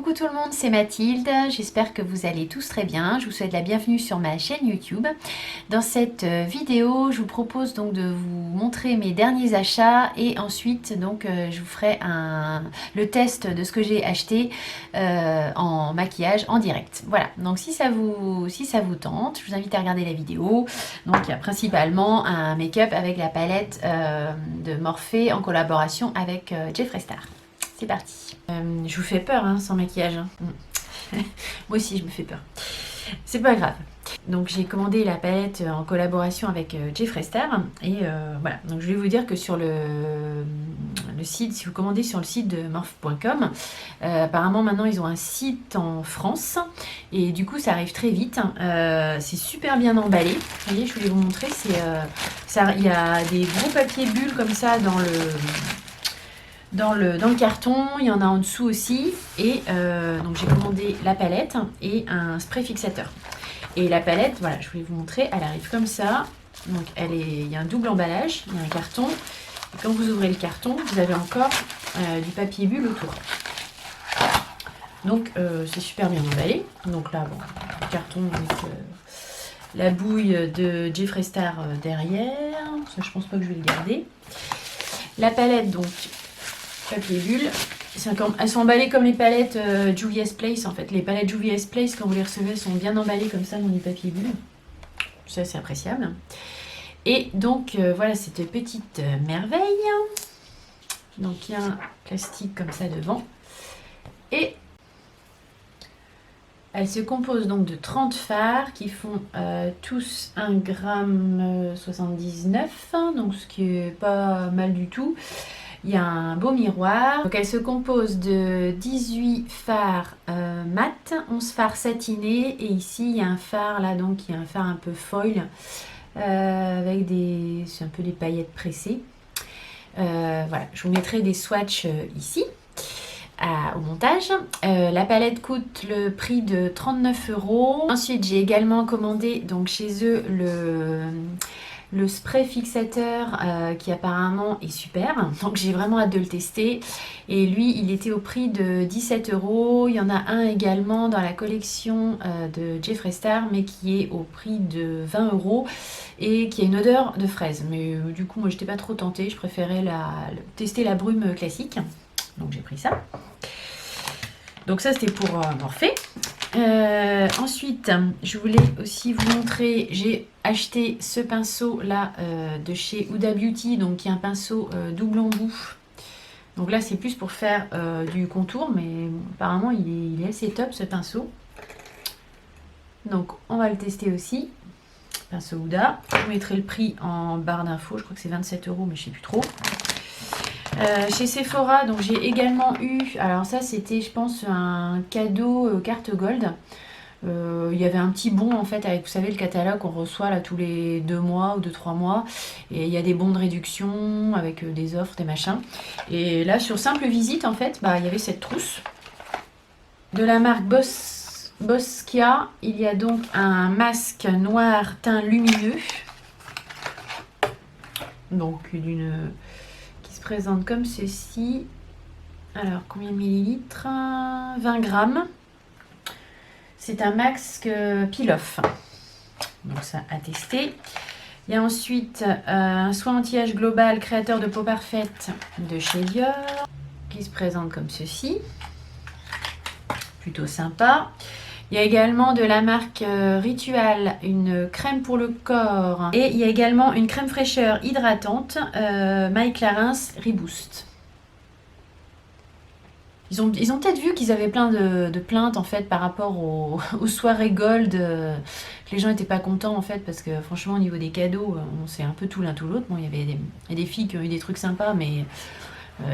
Coucou tout le monde, c'est Mathilde, j'espère que vous allez tous très bien. Je vous souhaite la bienvenue sur ma chaîne YouTube. Dans cette vidéo, je vous propose donc de vous montrer mes derniers achats et ensuite donc je vous ferai le test de ce que j'ai acheté en maquillage en direct. Voilà, donc si ça vous tente, je vous invite à regarder la vidéo. Donc il y a principalement un make-up avec la palette de Morphe en collaboration avec Jeffree Star. C'est parti. Je vous fais peur hein, sans maquillage. Hein. Moi aussi je me fais peur. C'est pas grave. Donc j'ai commandé la palette en collaboration avec Jeffree Star. Et voilà. Donc je vais vous dire que sur le site, si vous commandez sur le site de morphe.com, apparemment maintenant ils ont un site en France. Et du coup ça arrive très vite. C'est super bien emballé. Vous voyez, je voulais vous montrer. Il y a des gros papiers bulles comme ça dans le carton, il y en a en dessous aussi. Et donc j'ai commandé la palette et un spray fixateur. Et la palette, voilà, je voulais vous montrer, elle arrive comme ça. Donc il y a un double emballage, il y a un carton. Et quand vous ouvrez le carton, vous avez encore du papier bulle autour. Donc c'est super bien emballé. Donc là, bon, le carton avec la bouille de Jeffree Star derrière. Ça, je pense pas que je vais le garder. La palette, donc, papier bulle. Elles sont emballées comme les palettes Juvia's Place en fait. Les palettes Juvia's Place, quand vous les recevez, sont bien emballées comme ça dans du papier bulle. Ça, c'est appréciable. Et donc, voilà cette petite merveille. Donc, il y a un plastique comme ça devant. Et elle se compose donc de 30 fards qui font tous 1,79 g. Donc, ce qui est pas mal du tout. Il y a un beau miroir. Donc elle se compose de 18 fards mat, 11 fards satinés. Et ici, il y a un phare là, donc il y a un phare un peu foil avec c'est un peu des paillettes pressées. Voilà, je vous mettrai des swatchs ici au montage. La palette coûte le prix de 39 €. Ensuite, j'ai également commandé donc chez eux le spray fixateur qui apparemment est super, donc j'ai vraiment hâte de le tester. Et lui, il était au prix de 17 €. Il y en a un également dans la collection de Jeffree Star, mais qui est au prix de 20 € et qui a une odeur de fraise. Mais du coup, moi, j'étais pas trop tentée. Je préférais tester la brume classique. Donc j'ai pris ça. Donc ça, c'était pour Morphe. Ensuite, je voulais aussi vous montrer, j'ai acheté ce pinceau là de chez Huda Beauty, donc qui est un pinceau double embout. Donc là c'est plus pour faire du contour, mais apparemment il est assez top ce pinceau. Donc on va le tester aussi. Pinceau Huda. Je vous mettrai le prix en barre d'infos, je crois que c'est 27 €, mais je sais plus trop. Chez Sephora, donc j'ai également eu, alors ça c'était je pense un cadeau carte gold. Il y avait un petit bon en fait avec, vous savez, le catalogue qu'on reçoit là tous les 2 mois ou 2-3 mois, et il y a des bons de réduction avec des offres, des machins. Et là sur simple visite en fait, il y avait cette trousse de la marque Boscia. Il y a donc un masque noir teint lumineux, donc qui se présente comme ceci. Alors combien de millilitres? 20 grammes. C'est un masque peel-off. Donc ça à tester. Il y a ensuite un soin anti-âge global créateur de peau parfaite de chez Dior, qui se présente comme ceci. Plutôt sympa. Il y a également de la marque Ritual, une crème pour le corps. Et il y a également une crème fraîcheur hydratante, My Clarins Reboost. Ils ont peut-être vu qu'ils avaient plein de plaintes en fait par rapport aux soirées gold, que les gens n'étaient pas contents en fait, parce que franchement au niveau des cadeaux, on sait un peu tout l'un tout l'autre. Bon, il y avait des filles qui ont eu des trucs sympas, mais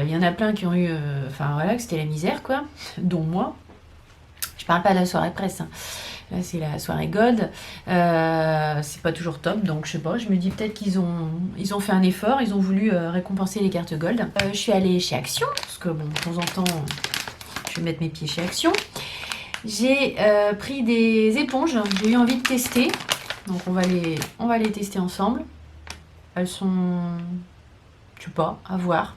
il y en a plein qui ont eu, enfin voilà, que c'était la misère quoi, dont moi. Je parle pas de la soirée presse, hein. Là c'est la soirée gold, c'est pas toujours top, donc je sais pas, je me dis peut-être qu'ils ont fait un effort, ils ont voulu récompenser les cartes gold. Je suis allée chez Action, parce que bon, de temps en temps, je vais mettre mes pieds chez Action. J'ai pris des éponges, j'ai eu envie de tester, donc on va les tester ensemble. Elles sont, je sais pas, à voir.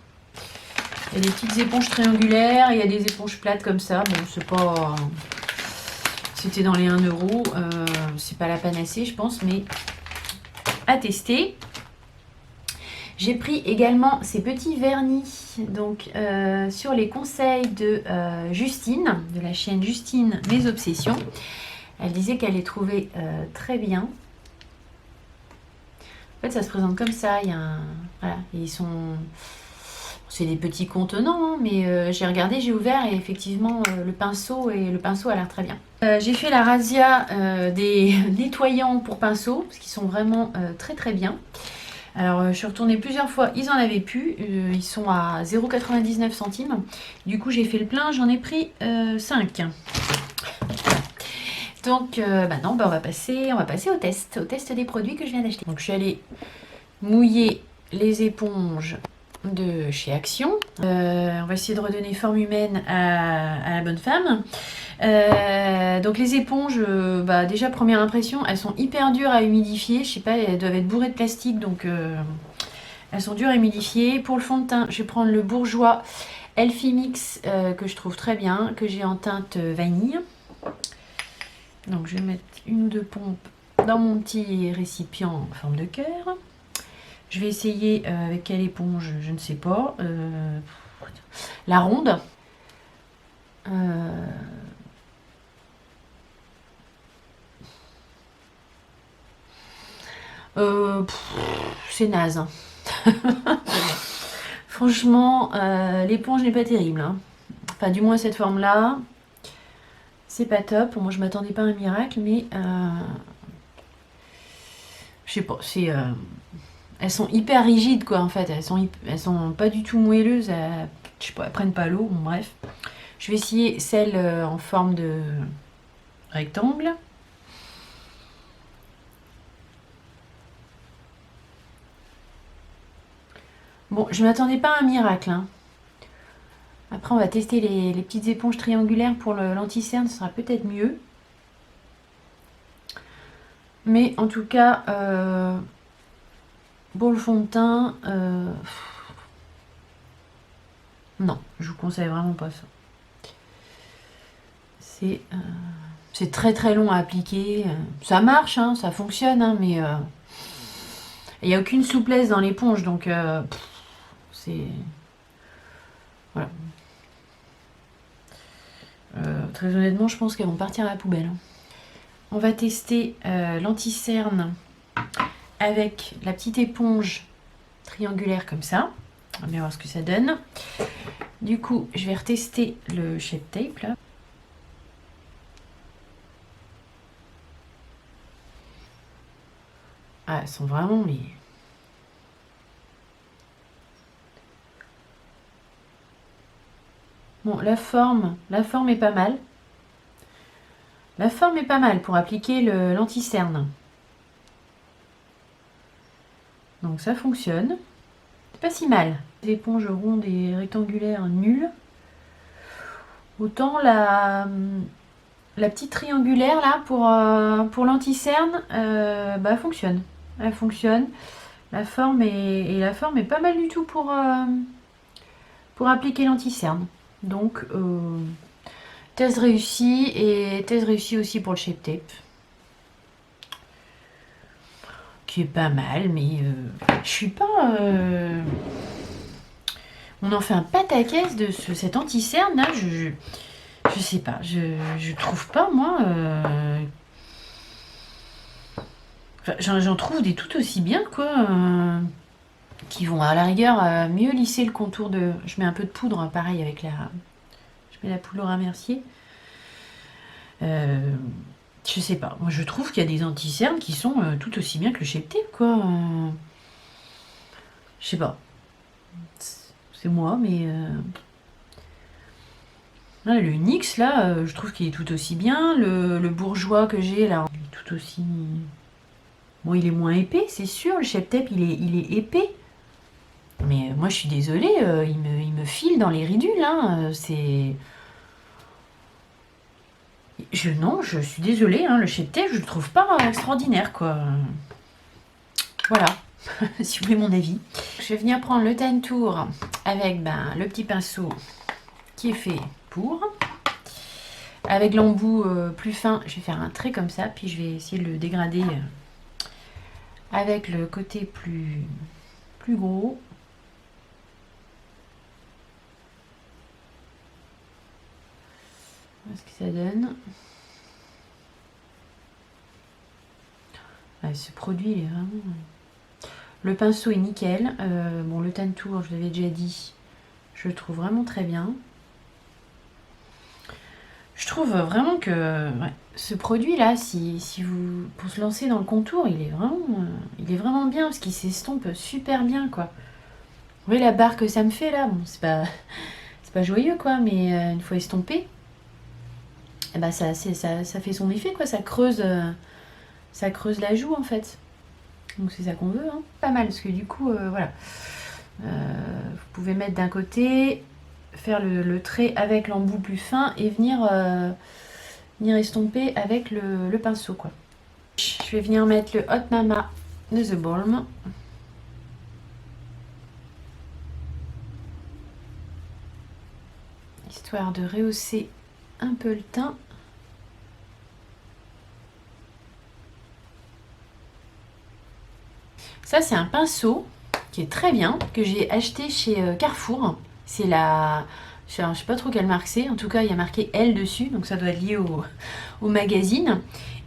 Il y a des petites éponges triangulaires, il y a des éponges plates comme ça. Bon, c'est pas... C'était dans les 1 €. C'est pas la panacée, je pense, mais à tester. J'ai pris également ces petits vernis donc, sur les conseils de Justine, de la chaîne Justine Mes Obsessions. Elle disait qu'elle les trouvait très bien. En fait, ça se présente comme ça. Il y a un... Voilà, ils sont... C'est des petits contenants, hein, mais j'ai regardé, j'ai ouvert et effectivement, le pinceau a l'air très bien. J'ai fait la razzia des nettoyants pour pinceau, parce qu'ils sont vraiment très très bien. Alors, je suis retournée plusieurs fois, ils en avaient plus. Ils sont à 0,99 centimes. Du coup, j'ai fait le plein, j'en ai pris 5. Donc, non, on va passer au test des produits que je viens d'acheter. Donc, je suis allée mouiller les éponges de chez Action. On va essayer de redonner forme humaine à la bonne femme. Donc les éponges, déjà première impression, elles sont hyper dures à humidifier. Je sais pas, elles doivent être bourrées de plastique, donc elles sont dures à humidifier. Pour le fond de teint, je vais prendre le Bourjois Elfie Mix que je trouve très bien, que j'ai en teinte vanille. Donc je vais mettre 1 ou 2 pompes dans mon petit récipient en forme de cœur. Je vais essayer avec quelle éponge, je ne sais pas. La ronde. C'est naze. Hein. Franchement, l'éponge n'est pas terrible. Hein. Enfin, du moins cette forme-là. C'est pas top. Moi, je m'attendais pas à un miracle, mais... je sais pas, c'est... elles sont hyper rigides, quoi, en fait. Elles sont pas du tout moelleuses. Je sais pas, elles prennent pas l'eau. Bon, bref. Je vais essayer celle en forme de rectangle. Bon, je m'attendais pas à un miracle. Hein. Après, on va tester les petites éponges triangulaires pour l'anti-cerne. Ce sera peut-être mieux. Mais en tout cas... pour le fond de teint, non, je vous conseille vraiment pas ça. C'est très très long à appliquer. Ça marche, hein, ça fonctionne, hein, mais il n'y a aucune souplesse dans l'éponge, donc c'est... Voilà. Très honnêtement, je pense qu'elles vont partir à la poubelle. Hein. On va tester l'anti-cerne avec la petite éponge triangulaire comme ça. On va bien voir ce que ça donne. Du coup, je vais retester le Shape Tape là. Ah, elles sont vraiment les... Bon, la forme est pas mal. La forme est pas mal pour appliquer l'anti-cerne. Donc ça fonctionne. C'est pas si mal. Les éponges rondes et rectangulaires nulles. Autant la petite triangulaire là pour l'anti-cerne, fonctionne. Elle fonctionne. La forme est pas mal du tout pour appliquer l'anti-cerne. Donc test réussi et test réussi aussi pour le Shape Tape. Qui est pas mal, mais je suis pas... On en fait un pataquès de cet anti-cerne là, je sais pas, je trouve pas moi... Enfin, j'en trouve des tout aussi bien quoi, qui vont à la rigueur mieux lisser le contour de... Je mets un peu de poudre, hein, pareil avec la... Je mets la poudre à remercier. Je sais pas, moi je trouve qu'il y a des anti-cernes qui sont tout aussi bien que le Shape Tape quoi. Je sais pas. C'est moi, mais... Là, le NYX là, je trouve qu'il est tout aussi bien. Le Bourjois que j'ai là, il est tout aussi... Bon, il est moins épais, c'est sûr. Le Shape Tape, il est épais. Mais moi, je suis désolée, il me file dans les ridules. Hein, c'est... Non, je suis désolée, hein, le Shape Tape, je le trouve pas extraordinaire, quoi. Voilà. si vous voulez mon avis. Je vais venir prendre le Tantour avec le petit pinceau qui est fait pour. Avec l'embout plus fin, je vais faire un trait comme ça, puis je vais essayer de le dégrader avec le côté plus gros. Voilà ce que ça donne. Ouais, ce produit, il est vraiment... Le pinceau est nickel. Bon, le Tantour, je l'avais déjà dit, je le trouve vraiment très bien. Je trouve vraiment que ce produit-là, si vous pour se lancer dans le contour, il est vraiment bien parce qu'il s'estompe super bien, quoi. Vous voyez la barre que ça me fait là, bon, c'est pas joyeux, quoi, mais une fois estompé, eh ben ça fait son effet, quoi. Ça creuse la joue en fait. Donc c'est ça qu'on veut, hein. Pas mal parce que du coup, voilà. Vous pouvez mettre d'un côté, faire le trait avec l'embout plus fin et venir estomper avec le pinceau, quoi. Je vais venir mettre le Hot Mama de The Balm. Histoire de rehausser un peu le teint. Ça, c'est un pinceau qui est très bien, que j'ai acheté chez Carrefour. C'est la... Je sais pas trop quelle marque c'est. En tout cas, il y a marqué L dessus, donc ça doit être lié au magazine.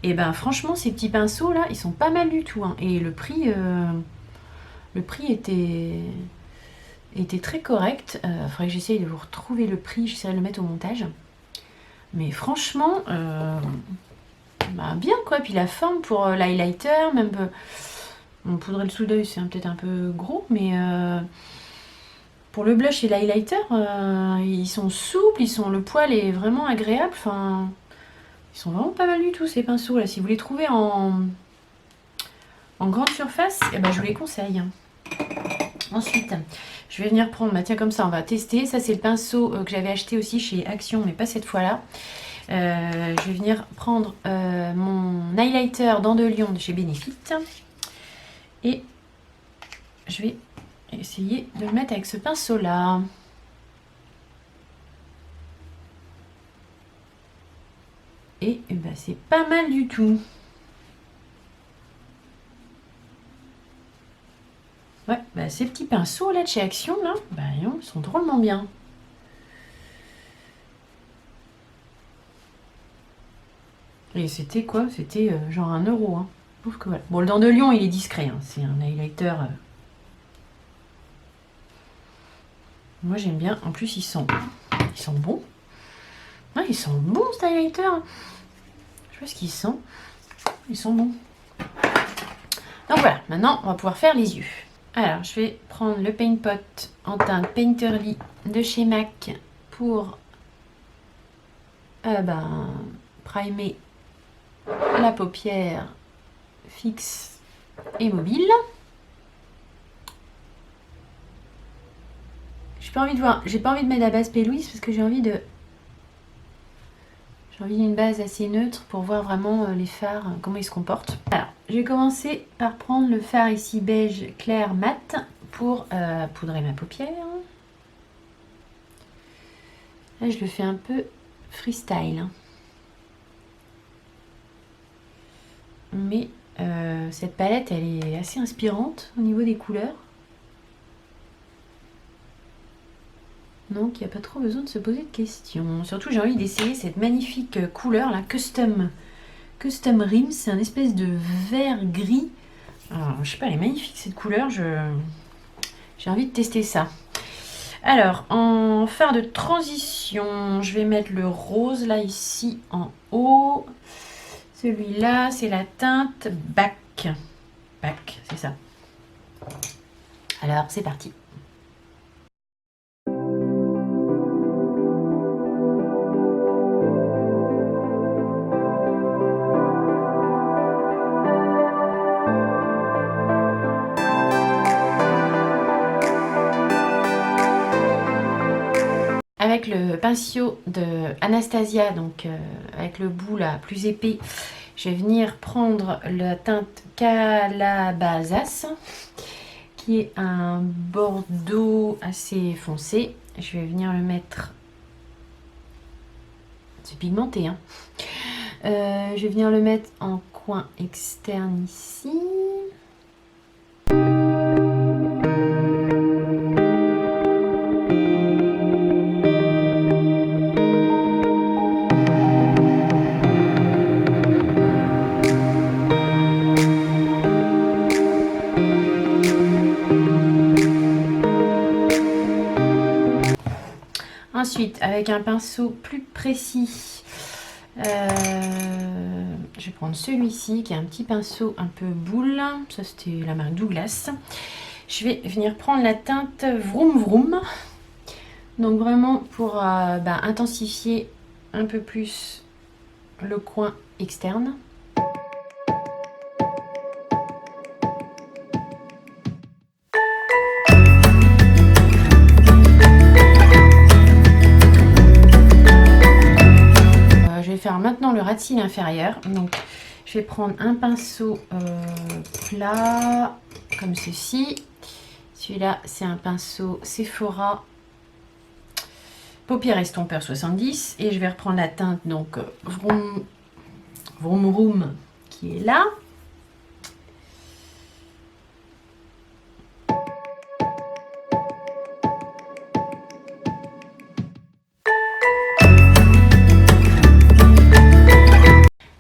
Et ben franchement, ces petits pinceaux là, ils sont pas mal du tout, hein. Et le prix était très correct. Faudrait que j'essaye de vous retrouver le prix. J'essaierai de le mettre au montage. Mais franchement, bien, quoi. Puis la forme pour l'highlighter, même... Bon, poudrer le sous d'œil, c'est peut-être un peu gros, mais pour le blush et l'highlighter, ils sont souples, le poil est vraiment agréable. Enfin, ils sont vraiment pas mal du tout, ces pinceaux là. Si vous les trouvez en grande surface, eh ben, je vous les conseille. Ensuite, je vais venir prendre, tiens, comme ça, on va tester. Ça, c'est le pinceau que j'avais acheté aussi chez Action, mais pas cette fois-là. Je vais venir prendre mon highlighter Dents de Lion de chez Benefit. Et je vais essayer de le mettre avec ce pinceau là. Et ben, c'est pas mal du tout. Ouais, ces petits pinceaux là de chez Action là, ils sont drôlement bien. Et c'était quoi? C'était genre 1 euro, hein. Que, voilà. Bon, le Dent de Lion, il est discret, hein. C'est un highlighter. Moi, j'aime bien. En plus, ils sont bons. Ouais, ils sont bons, cet highlighter. Je sais pas ce qu'ils sont. Ils sont bons. Donc voilà, maintenant, on va pouvoir faire les yeux. Alors, je vais prendre le Paint Pot en teinte Painterly de chez MAC pour primer la paupière fixe et mobile. J'ai pas envie de mettre la base P. Louise parce que j'ai envie d'une base assez neutre pour voir vraiment les fards, comment ils se comportent. Alors, je vais commencer par prendre le fard ici beige clair mat pour poudrer ma paupière. Là, je le fais un peu freestyle, hein. Mais cette palette, elle est assez inspirante au niveau des couleurs. Donc, il n'y a pas trop besoin de se poser de questions. Surtout, j'ai envie d'essayer cette magnifique couleur, la Custom Rims. C'est un espèce de vert gris. Alors, je sais pas, elle est magnifique cette couleur. J'ai envie de tester ça. Alors, en fard de transition, je vais mettre le rose là, ici, en haut. Celui-là, c'est la teinte Back. Back, c'est ça. Alors, c'est parti. Avec le pinceau de Anastasia, donc avec le bout là plus épais, je vais venir prendre la teinte Calabasas qui est un bordeaux assez foncé. Je vais venir le mettre... C'est pigmenté, hein. Je vais venir le mettre en coin externe ici. Ensuite, avec un pinceau plus précis, je vais prendre celui-ci qui est un petit pinceau un peu boule. Ça, c'était la marque Douglas. Je vais venir prendre la teinte Vroom Vroom. Donc vraiment pour intensifier un peu plus le coin externe. Faire maintenant le ras de cils inférieur. Donc je vais prendre un pinceau plat comme ceci. Celui-là c'est un pinceau Sephora paupières estompeur 70 et je vais reprendre la teinte donc Vroom Vroom qui est là.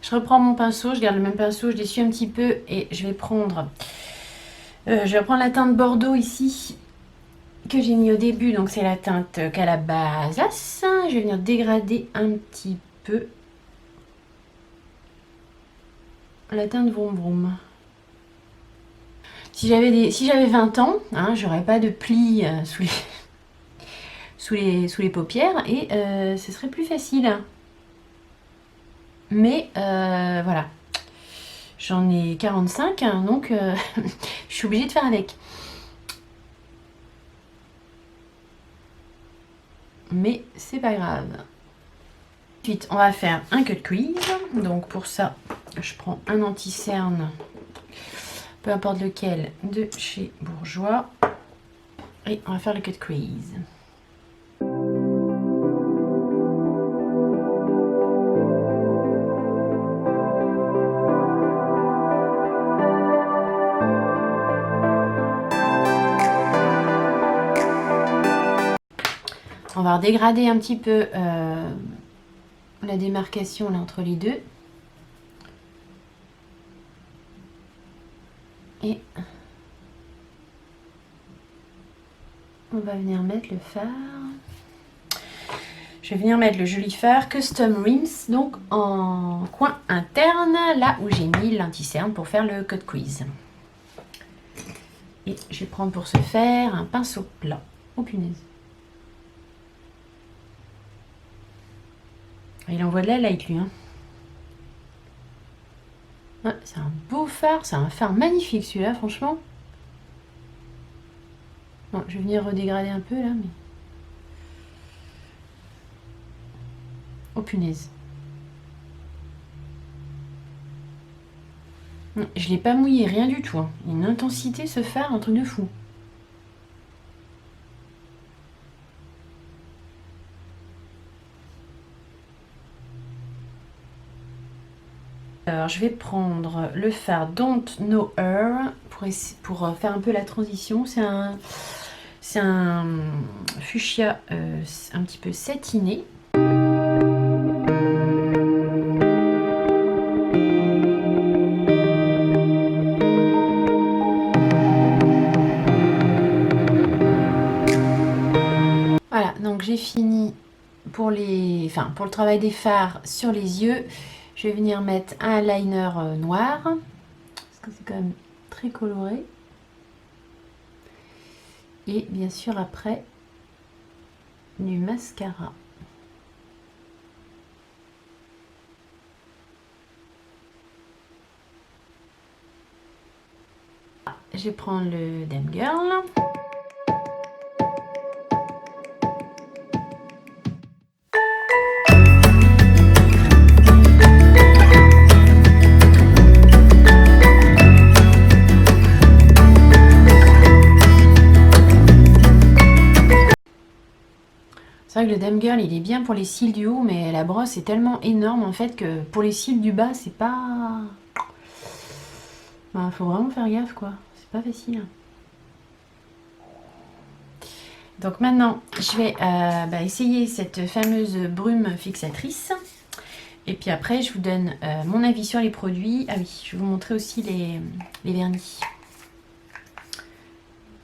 Je reprends mon pinceau, je garde le même pinceau, je l'essuie un petit peu et je vais prendre la teinte Bordeaux ici que j'ai mis au début, donc c'est la teinte Calabasas. Je vais venir dégrader un petit peu la teinte Vroom Vroom. Si j'avais 20 ans, hein, j'aurais pas de plis sous les paupières et ce serait plus facile. Mais voilà, j'en ai 45, hein, donc je suis obligée de faire avec. Mais c'est pas grave. Ensuite, on va faire un cut crease. Donc pour ça, je prends un anti-cerne, peu importe lequel, de chez Bourjois. Et on va faire le cut crease. On va redégrader un petit peu la démarcation là, entre les deux. Et on va venir mettre le fard. Je vais venir mettre le joli fard Custom Rinse, donc en coin interne, là où j'ai mis l'anti-cerne pour faire le cut crease. Et je vais prendre pour ce faire un pinceau plat. Oh punaise. Il envoie de la light lui. Hein. Ouais, c'est un beau fard, c'est un fard magnifique celui-là, franchement. Bon, je vais venir redégrader un peu là, mais... Oh punaise. Je l'ai pas mouillé, rien du tout. Hein. Une intensité ce fard, un truc de fou. Alors je vais prendre le fard Don't Know Her pour faire un peu la transition. C'est un fuchsia un petit peu satiné. Voilà, donc j'ai fini pour le travail des fards sur les yeux. Je vais venir mettre un liner noir, parce que c'est quand même très coloré. Et bien sûr après, du mascara. Je vais prendre le Damn Girl. vrai que le Dame Girl, il est bien pour les cils du haut, mais la brosse est tellement énorme en fait que pour les cils du bas, c'est pas... Bah, faut vraiment faire gaffe quoi, c'est pas facile. Donc maintenant, je vais essayer cette fameuse brume fixatrice. Et puis après, je vous donne mon avis sur les produits. Ah oui, je vais vous montrer aussi les vernis.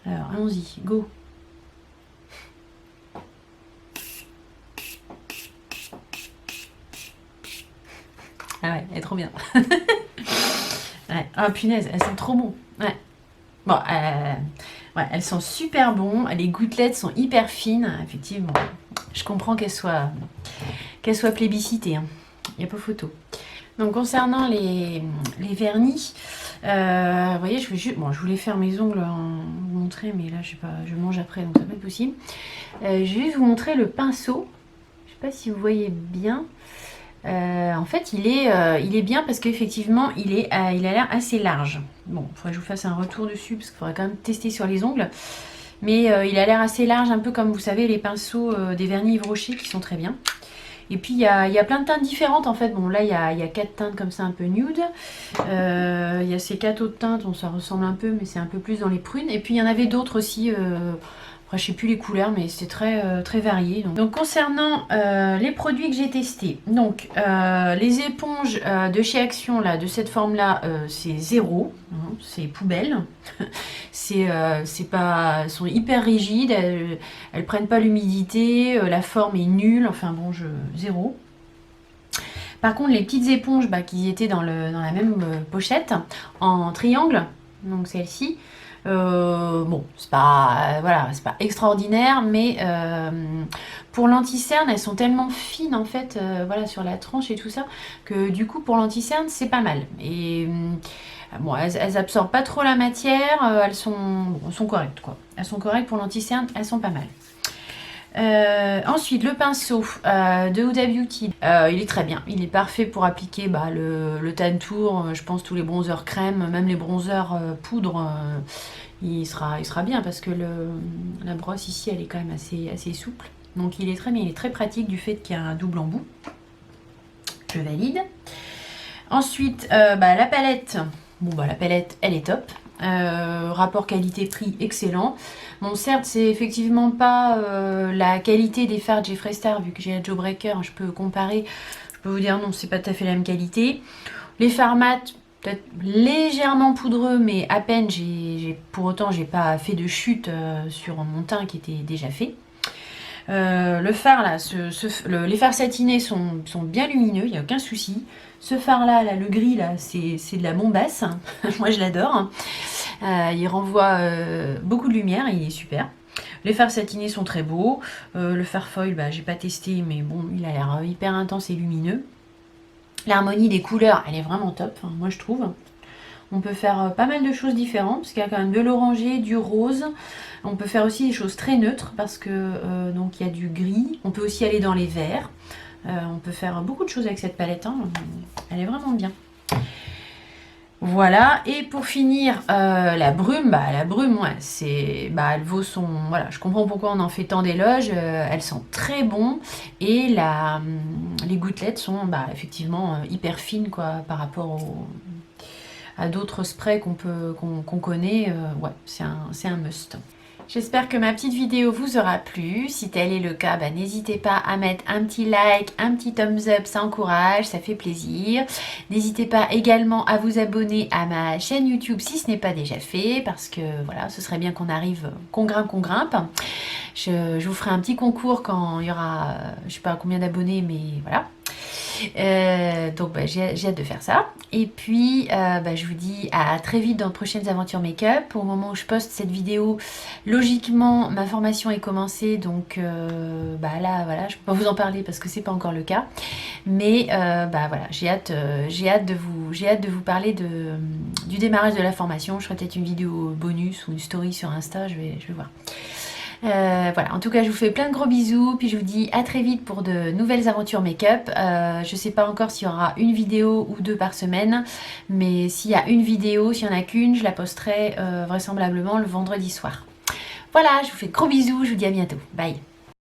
Alors, allons-y, go! Ah ouais, elle est trop bien. Ouais. Oh punaise, elles sont trop bon. Ouais. Bon, ouais, elles sont super bons. Les gouttelettes sont hyper fines. Effectivement, je comprends qu'elles soient plébiscitées. Hein. Il n'y a pas photo. Donc concernant les vernis, vous voyez, je voulais faire mes ongles vous montrer, mais là je sais pas, je mange après, donc ça va pas être possible. Je vais juste vous montrer le pinceau. Je sais pas si vous voyez bien. En fait, il est bien parce qu'effectivement, il a l'air assez large. Bon, il faudrait que je vous fasse un retour dessus parce qu'il faudrait quand même tester sur les ongles. Mais il a l'air assez large, un peu comme vous savez les pinceaux des vernis Yves Rocher qui sont très bien. Et puis il y a plein de teintes différentes en fait. Bon là il y a 4 teintes comme ça un peu nude. Il y a ces 4 autres teintes, bon, ça ressemble un peu mais c'est un peu plus dans les prunes. Et puis il y en avait d'autres aussi. Après, je sais plus les couleurs, mais c'est très varié. Donc concernant les produits que j'ai testés, donc les éponges de chez Action, là, de cette forme-là, c'est 0, hein, c'est poubelle. Elles sont hyper rigides, elles prennent pas l'humidité, la forme est nulle, enfin bon, 0. Par contre, les petites éponges qui étaient dans la même pochette, en triangle, donc celle-ci, bon, c'est pas extraordinaire, mais pour l'anti-cerne, elles sont tellement fines en fait, voilà, sur la tranche et tout ça, que du coup pour l'anti-cerne c'est pas mal. Et bon, elles absorbent pas trop la matière, elles sont correctes quoi. Elles sont correctes pour l'anti-cerne, elles sont pas mal. Ensuite, le pinceau de Huda Beauty, il est très bien, il est parfait pour appliquer le tan tour, je pense tous les bronzers crème, même les bronzers poudre, il sera bien parce que la brosse ici elle est quand même assez souple, donc il est très bien, il est très pratique du fait qu'il y a un double embout, je valide. Ensuite, la palette, la palette elle est top. Rapport qualité-prix excellent. Bon, certes, c'est effectivement pas la qualité des fards Jeffree Star, vu que j'ai la Jawbreaker, je peux comparer. Je peux vous dire non, c'est pas tout à fait la même qualité. Les fards mat, peut-être légèrement poudreux, mais à peine. Pour autant, j'ai pas fait de chute sur mon teint qui était déjà fait. Le fard là, les fards satinés sont bien lumineux, il n'y a aucun souci. Ce fard là, le gris là, c'est de la bombasse. Moi je l'adore. Il renvoie beaucoup de lumière, il est super. Les fards satinés sont très beaux. Le fard foil, j'ai pas testé, mais bon, il a l'air hyper intense et lumineux. L'harmonie des couleurs, elle est vraiment top, moi je trouve. On peut faire pas mal de choses différentes, parce qu'il y a quand même de l'orangé, du rose. On peut faire aussi des choses très neutres, parce que donc il y a du gris. On peut aussi aller dans les verts. On peut faire beaucoup de choses avec cette palette. Elle est vraiment bien. Voilà, et pour finir, la brume, ouais, elle vaut son... Voilà, je comprends pourquoi on en fait tant d'éloges, elles sont très bonnes, et les gouttelettes sont effectivement hyper fines, quoi, par rapport à d'autres sprays qu'on connaît, ouais, c'est un must. J'espère que ma petite vidéo vous aura plu. Si tel est le cas, n'hésitez pas à mettre un petit like, un petit thumbs up, ça encourage, ça fait plaisir. N'hésitez pas également à vous abonner à ma chaîne YouTube si ce n'est pas déjà fait, parce que voilà, ce serait bien qu'on grimpe. Je vous ferai un petit concours quand il y aura, je sais pas combien d'abonnés, mais voilà. Donc j'ai hâte de faire ça. Et puis je vous dis à très vite dans de prochaines aventures make-up. Au moment où je poste cette vidéo, logiquement ma formation est commencée, donc là voilà, je peux pas vous en parler parce que c'est pas encore le cas, mais voilà, j'ai hâte de vous parler du démarrage de la formation. Je ferai peut-être une vidéo bonus ou une story sur Insta, je vais voir. Voilà, en tout cas je vous fais plein de gros bisous, puis je vous dis à très vite pour de nouvelles aventures make-up. Je sais pas encore s'il y aura une vidéo ou 2 par semaine, mais s'il y a une vidéo, s'il y en a qu'une, je la posterai vraisemblablement le vendredi soir. Voilà, je vous fais gros bisous, je vous dis à bientôt, bye.